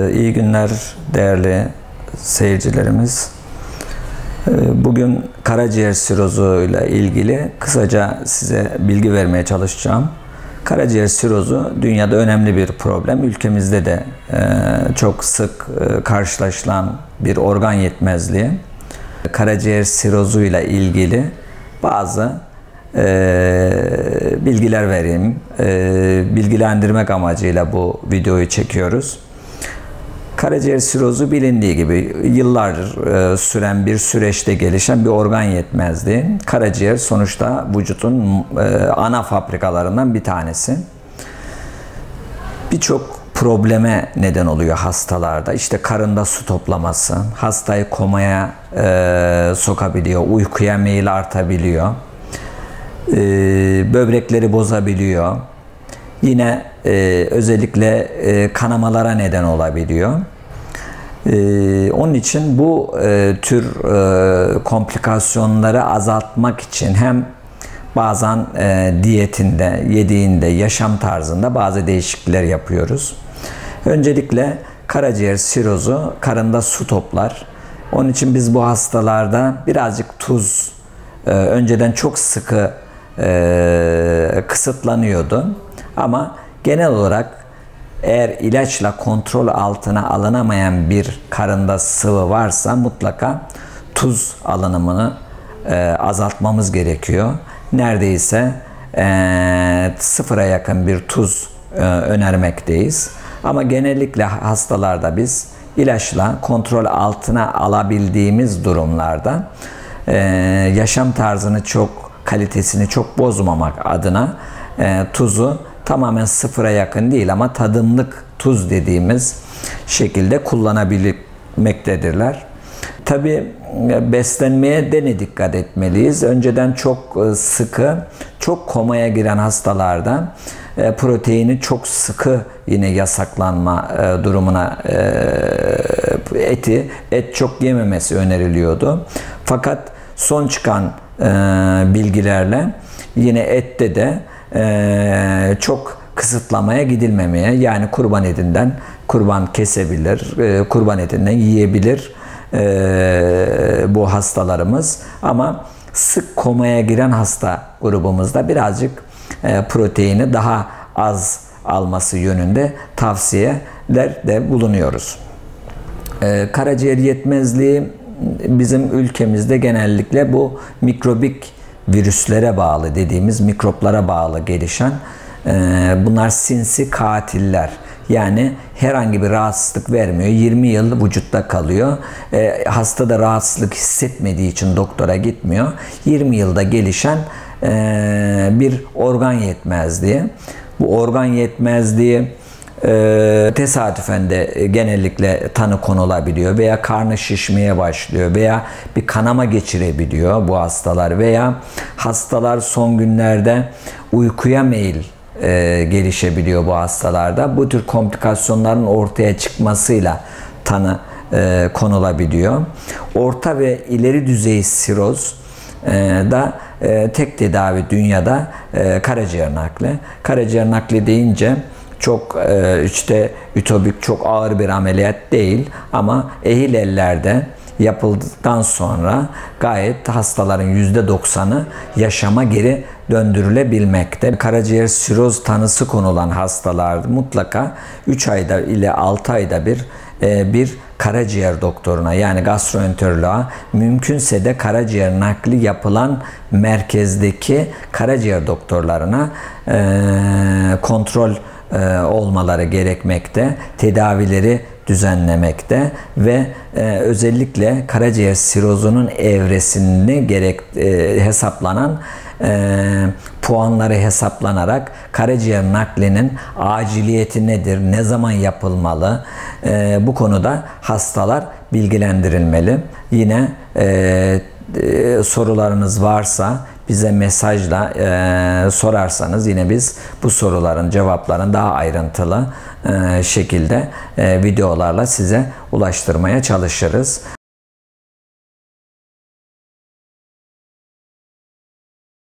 İyi günler değerli seyircilerimiz. Bugün karaciğer sirozu ile ilgili kısaca size bilgi vermeye çalışacağım. Karaciğer sirozu dünyada önemli bir problem. Ülkemizde de çok sık karşılaşılan bir organ yetmezliği. Karaciğer sirozu ile ilgili bazı bilgiler vereyim. Bilgilendirmek amacıyla bu videoyu çekiyoruz. Karaciğer sirozu bilindiği gibi yıllardır süren bir süreçte gelişen bir organ yetmezliği. Karaciğer sonuçta vücudun ana fabrikalarından bir tanesi. Birçok probleme neden oluyor hastalarda. İşte karında su toplaması, hastayı komaya sokabiliyor, uykuya meyil artabiliyor, böbrekleri bozabiliyor. Yine özellikle kanamalara neden olabiliyor. Onun için bu tür komplikasyonları azaltmak için hem bazen diyetinde, yediğinde, yaşam tarzında bazı değişiklikler yapıyoruz. Öncelikle karaciğer sirozu karında su toplar. Onun için biz bu hastalarda birazcık tuz önceden çok sıkı kısıtlanıyordu. Ama genel olarak eğer ilaçla kontrol altına alınamayan bir karında sıvı varsa mutlaka tuz alınımını azaltmamız gerekiyor. Neredeyse sıfıra yakın bir tuz önermekteyiz. Ama genellikle hastalarda biz ilaçla kontrol altına alabildiğimiz durumlarda yaşam tarzını kalitesini çok bozmamak adına tuzu tamamen sıfıra yakın değil ama tadımlık tuz dediğimiz şekilde kullanabilmektedirler. Tabii beslenmeye de ne dikkat etmeliyiz? Önceden çok sıkı, çok komaya giren hastalarda proteini çok sıkı yine yasaklanma durumuna et çok yememesi öneriliyordu. Fakat son çıkan bilgilerle yine ette de çok kısıtlamaya gidilmemeye, yani kurban etinden kurban kesebilir, kurban etinden yiyebilir bu hastalarımız. Ama sık komaya giren hasta grubumuzda birazcık proteini daha az alması yönünde tavsiyeler de bulunuyoruz. Karaciğer yetmezliği bizim ülkemizde genellikle bu mikrobik virüslere bağlı dediğimiz mikroplara bağlı gelişen bunlar sinsi katiller. Yani herhangi bir rahatsızlık vermiyor. 20 yıl vücutta kalıyor. Hasta da rahatsızlık hissetmediği için doktora gitmiyor. 20 yılda gelişen bir organ yetmezliği. Bu organ yetmezliği tesadüfen de genellikle tanı konulabiliyor veya karnı şişmeye başlıyor veya bir kanama geçirebiliyor bu hastalar veya hastalar son günlerde uykuya meyil gelişebiliyor bu hastalarda. Bu tür komplikasyonların ortaya çıkmasıyla tanı konulabiliyor. Orta ve ileri düzey siroz da tek tedavi dünyada karaciğer nakli. Karaciğer nakli deyince çok işte ütopik, çok ağır bir ameliyat değil ama ehil ellerde yapıldıktan sonra gayet hastaların %90'ı yaşama geri döndürülebilmekte. Karaciğer siroz tanısı konulan hastalar mutlaka 3 ayda ile 6 ayda bir karaciğer doktoruna, yani gastroenteroloğa, mümkünse de karaciğer nakli yapılan merkezdeki karaciğer doktorlarına kontrol olmaları gerekmekte, tedavileri düzenlemekte ve özellikle karaciğer sirozunun evresini hesaplanan puanları hesaplanarak karaciğer naklinin aciliyeti nedir, ne zaman yapılmalı, bu konuda hastalar bilgilendirilmeli. Yine sorularınız varsa bize mesajla sorarsanız yine biz bu soruların cevaplarını daha ayrıntılı şekilde videolarla size ulaştırmaya çalışırız.